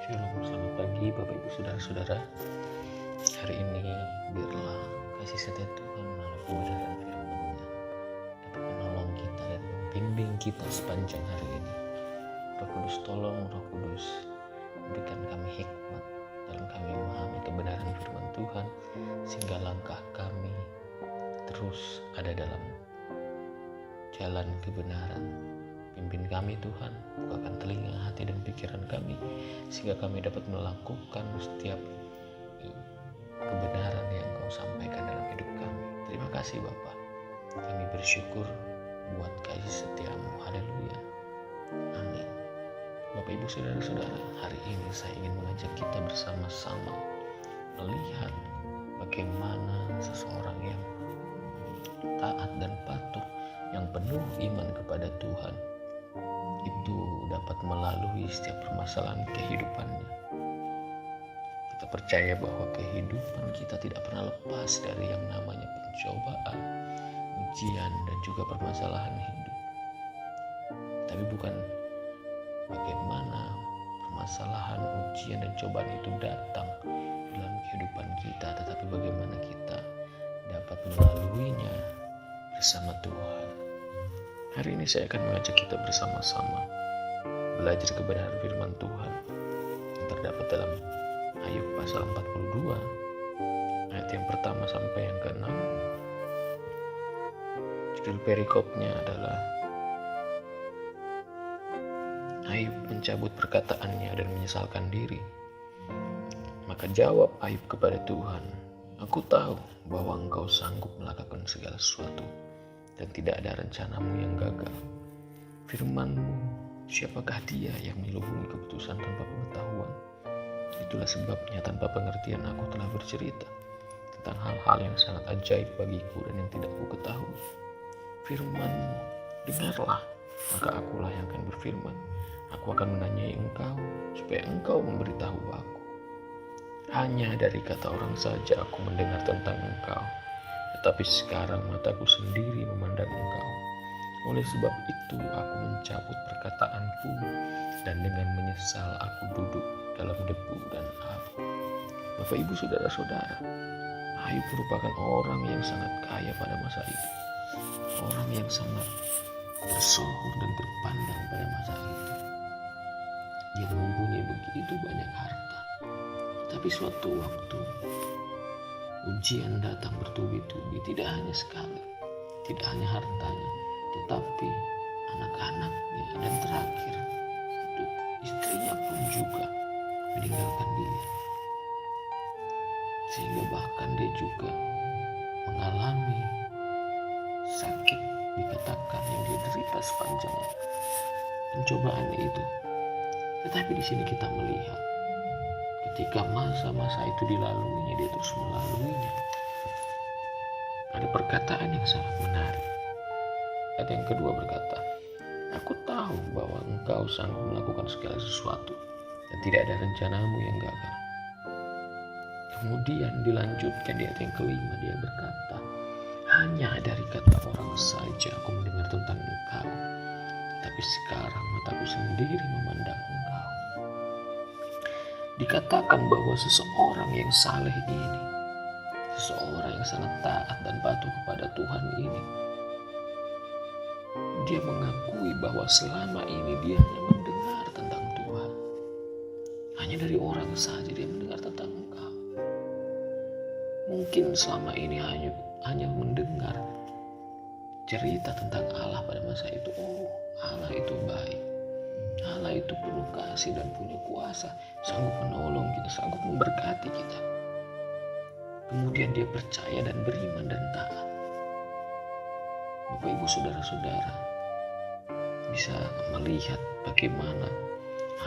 Shalom, selamat pagi Bapak Ibu Saudara-saudara. Hari ini biarlah kasih setia Tuhan melalui kebenaran firman-Nya dapat menolong kita dan membimbing kita sepanjang hari ini. Roh Kudus tolong, Roh Kudus berikan kami hikmat dalam kami memahami kebenaran firman Tuhan, sehingga langkah kami terus ada dalam jalan kebenaran. Pimpin kami Tuhan, bukakan telinga, hati dan pikiran kami, sehingga kami dapat melakukan setiap kebenaran yang Kau sampaikan dalam hidup kami. Terima kasih Bapa. Kami bersyukur buat kasih setiamu. Haleluya. Amin. Bapak Ibu Saudara-saudara, hari ini saya ingin mengajak kita bersama-sama melihat bagaimana seseorang yang taat dan patuh, yang penuh iman kepada Tuhan, itu dapat melalui setiap permasalahan kehidupannya. Kita percaya bahwa kehidupan kita tidak pernah lepas dari yang namanya pencobaan, ujian, dan juga permasalahan hidup. Tapi bukan bagaimana permasalahan, ujian, dan cobaan itu datang dalam kehidupan kita, tetapi bagaimana kita dapat melaluinya bersama Tuhan. Hari ini saya akan mengajak kita bersama-sama belajar kebenaran firman Tuhan yang terdapat dalam Ayub pasal 42 ayat yang pertama sampai yang ke-6. Judul perikopnya adalah Ayub mencabut perkataannya dan menyesalkan diri. Maka jawab Ayub kepada Tuhan, "Aku tahu bahwa Engkau sanggup melakukan segala sesuatu, dan tidak ada rencanamu yang gagal. Firman-Mu, siapakah dia yang melubungi keputusan tanpa pengetahuan? Itulah sebabnya tanpa pengertian aku telah bercerita tentang hal-hal yang sangat ajaib bagiku dan yang tidak aku ketahui. Firman-Mu, dengarlah, maka akulah yang akan berfirman. Aku akan menanyai Engkau, supaya Engkau memberitahu aku. Hanya dari kata orang saja aku mendengar tentang Engkau, tetapi sekarang mataku sendiri memandang Engkau. Oleh sebab itu aku mencabut perkataanku, dan dengan menyesal aku duduk dalam debu dan abu." Bapak Ibu Saudara-saudara, Ayub merupakan orang yang sangat kaya pada masa itu. Orang yang sangat bersohor dan berpandang pada masa itu. Dia mempunyai begitu banyak harta. Tapi suatu waktu ujian datang bertubi-tubi, tidak hanya sekali, tidak hanya hartanya, tetapi anak-anaknya, dan terakhir itu istrinya pun juga meninggalkan dia. Sehingga bahkan dia juga mengalami sakit, dikatakan yang dia derita sepanjang pencobaan itu. Tetapi di sini kita melihat ketika masa-masa itu dilaluinya, dia terus melaluinya. Ada perkataan yang sangat menarik. Ayat yang kedua berkata, "Aku tahu bahwa Engkau sanggup melakukan segala sesuatu, dan tidak ada rencanamu yang gagal." Kemudian dilanjutkan di ayat yang kelima, dia berkata, "Hanya dari kata orang saja aku mendengar tentang Engkau, tapi sekarang mataku sendiri memandang Engkau." Dikatakan bahwa seseorang yang saleh ini, seseorang yang sangat taat dan patuh kepada Tuhan ini, dia mengakui bahwa selama ini dia hanya mendengar tentang Tuhan. Hanya dari orang saja dia mendengar tentang Engkau. Mungkin selama ini hanya mendengar cerita tentang Allah pada masa itu. Oh, Allah itu baik. Allah itu penuh kasih dan punya kuasa, sanggup menolong kita, sanggup memberkati kita. Kemudian dia percaya dan beriman dan taat. Bapak Ibu Saudara-saudara bisa melihat bagaimana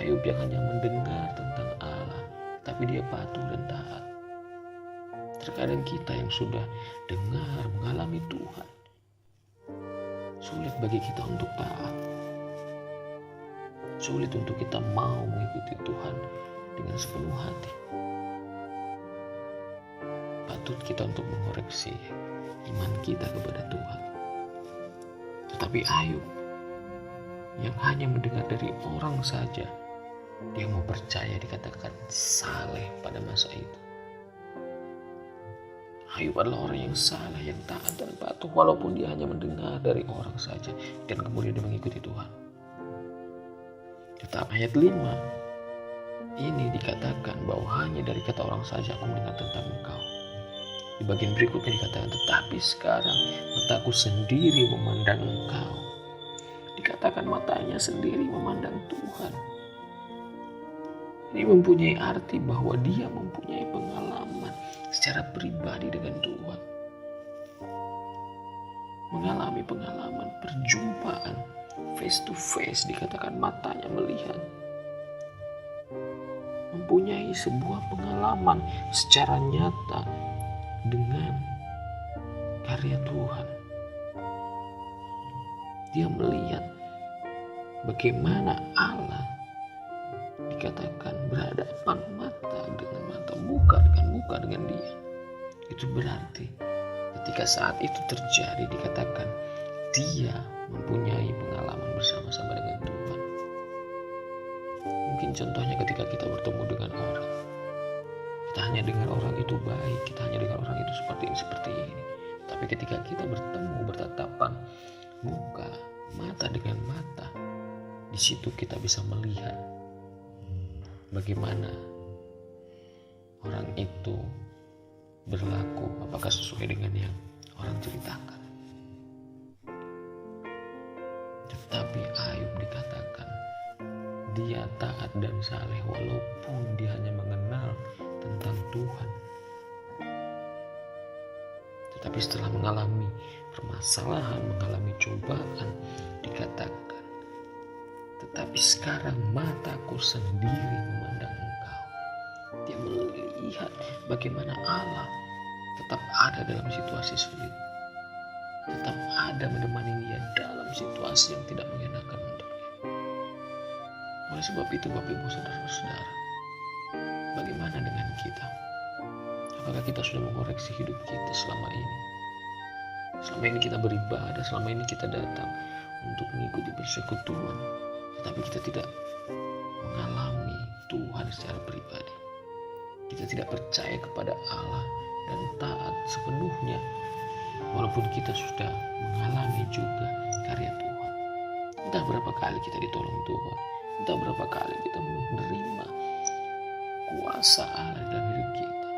Ayub yang hanya mendengar tentang Allah, tapi dia patuh dan taat. Terkadang kita yang sudah dengar, mengalami Tuhan, sulit bagi kita untuk taat. Sulit untuk kita mau mengikuti Tuhan dengan sepenuh hati. Patut kita untuk mengoreksi iman kita kepada Tuhan. Tetapi Ayub yang hanya mendengar dari orang saja, Dia mau percaya dikatakan saleh pada masa itu. Ayub adalah orang yang saleh, yang taat dan patuh walaupun dia hanya mendengar dari orang saja dan kemudian dia mengikuti Tuhan. Tetapi ayat 5 ini dikatakan bahwa hanya dari kata orang saja aku mendengar tentang engkau. Di bagian berikutnya dikatakan, tetapi sekarang mataku sendiri memandang engkau. Dikatakan matanya sendiri memandang Tuhan. Ini mempunyai arti bahwa dia mempunyai pengalaman secara pribadi dengan Tuhan. Mengalami pengalaman perjumpaan face to face, dikatakan matanya melihat. Mempunyai sebuah pengalaman secara nyata dengan karya Tuhan. Dia melihat bagaimana Allah dikatakan berhadapan mata dengan mata, muka dengan muka dengan dia. Itu berarti ketika saat itu terjadi dikatakan dia mempunyai pengalaman bersama-sama dengan Tuhan. Mungkin contohnya ketika kita bertemu dengan orang, kita hanya dengar orang itu baik, kita hanya dengar orang itu seperti ini. Tapi ketika kita bertemu, bertatapan muka, mata dengan mata, di situ kita bisa melihat bagaimana orang itu berlaku, apakah sesuai dengan yang orang ceritakan. Tetapi Ayub dikatakan dia taat dan saleh walaupun dia hanya mengenal tentang Tuhan. Tetapi setelah mengalami permasalahan, mengalami cobaan, dikatakan, tetapi sekarang mataku sendiri memandang engkau. Dia melihat bagaimana Allah tetap ada dalam situasi sulit. Tetap ada menemani dia dalam situasi yang tidak mengenakan untuknya. Oleh sebab itu Bapak Ibu Saudara-saudara, bagaimana dengan kita? Apakah kita sudah mengoreksi hidup kita selama ini? Selama ini kita beribadah, selama ini kita datang untuk mengikuti persekutuan, tetapi kita tidak mengalami Tuhan secara pribadi. Kita tidak percaya kepada Allah dan taat sepenuhnya, walaupun kita sudah mengalami juga karya Tuhan. Entah berapa kali kita ditolong Tuhan, entah berapa kali kita menerima kuasa Allah dalam hidup kita.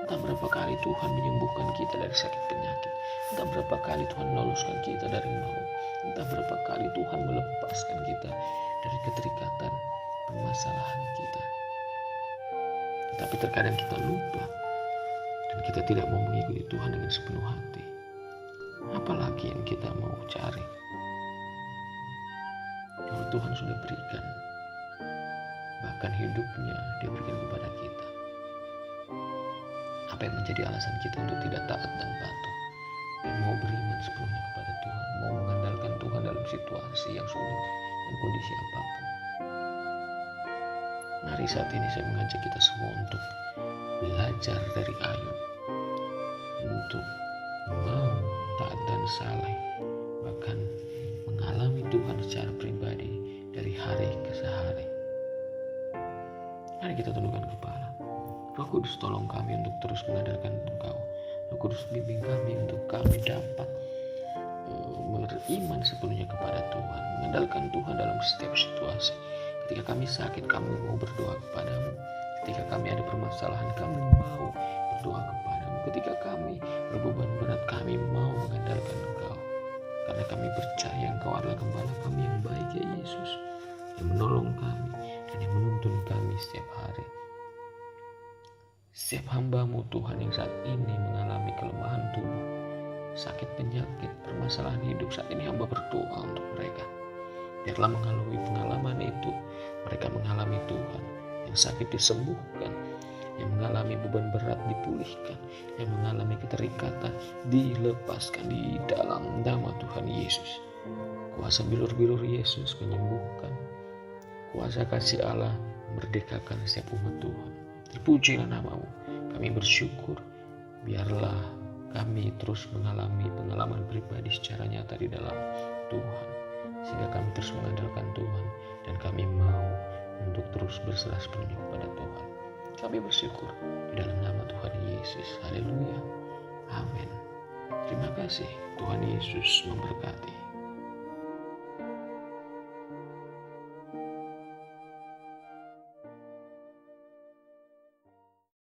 Entah berapa kali Tuhan menyembuhkan kita dari sakit penyakit. Entah berapa kali Tuhan meloloskan kita dari maut. Entah berapa kali Tuhan melepaskan kita dari keterikatan permasalahan kita. Tetapi terkadang kita lupa dan kita tidak mau mengikuti Tuhan dengan sepenuh hati. Apalagi yang kita mau cari? Kalau Tuhan sudah berikan, bahkan hidupnya Dia berikan kepada kita. Apa yang menjadi alasan kita untuk tidak taat dan patuh dan mau beriman sepenuhnya kepada Tuhan, mau mengandalkan Tuhan dalam situasi yang sulit dan kondisi apapun? Mari saat ini saya mengajak kita semua untuk belajar dari Ayub, untuk mau taat dan saleh, bahkan mengalami Tuhan secara pribadi dari hari ke hari. Mari kita tundukkan kepala. Roh Kudus, tolong kami untuk terus mengandalkan Engkau. Roh Kudus, bimbing kami untuk kami dapat beriman sepenuhnya kepada Tuhan, mengandalkan Tuhan dalam setiap situasi. Ketika kami sakit, kami mau berdoa kepadamu. Ketika kami ada permasalahan, kami mau berdoa kepadamu. Ketika kami berbeban berat, kami mau mengandalkan Engkau. Karena kami percaya Engkau adalah gembala kami yang baik, ya Yesus, yang menolong kami dan yang menuntun kami setiap hari. Setiap hamba-Mu Tuhan yang saat ini mengalami kelemahan tubuh, sakit penyakit, permasalahan hidup, saat ini hamba berdoa untuk mereka. Biarlah melalui pengalaman itu, mereka mengalami Tuhan. Yang sakit disembuhkan, yang mengalami beban berat dipulihkan, yang mengalami keterikatan dilepaskan di dalam nama Tuhan Yesus. Kuasa bilur-bilur Yesus menyembuhkan. Kuasa kasih Allah merdekakan setiap umat Tuhan. Terpujilah nama-Mu. Kami bersyukur. Biarlah kami terus mengalami pengalaman pribadi secara nyata di dalam Tuhan, sehingga kami terus mengandalkan Tuhan dan kami mau untuk terus berserah sepenuhnya kepada Tuhan. Kami bersyukur di dalam nama Tuhan Yesus. Haleluya. Amin. Terima kasih. Tuhan Yesus memberkati.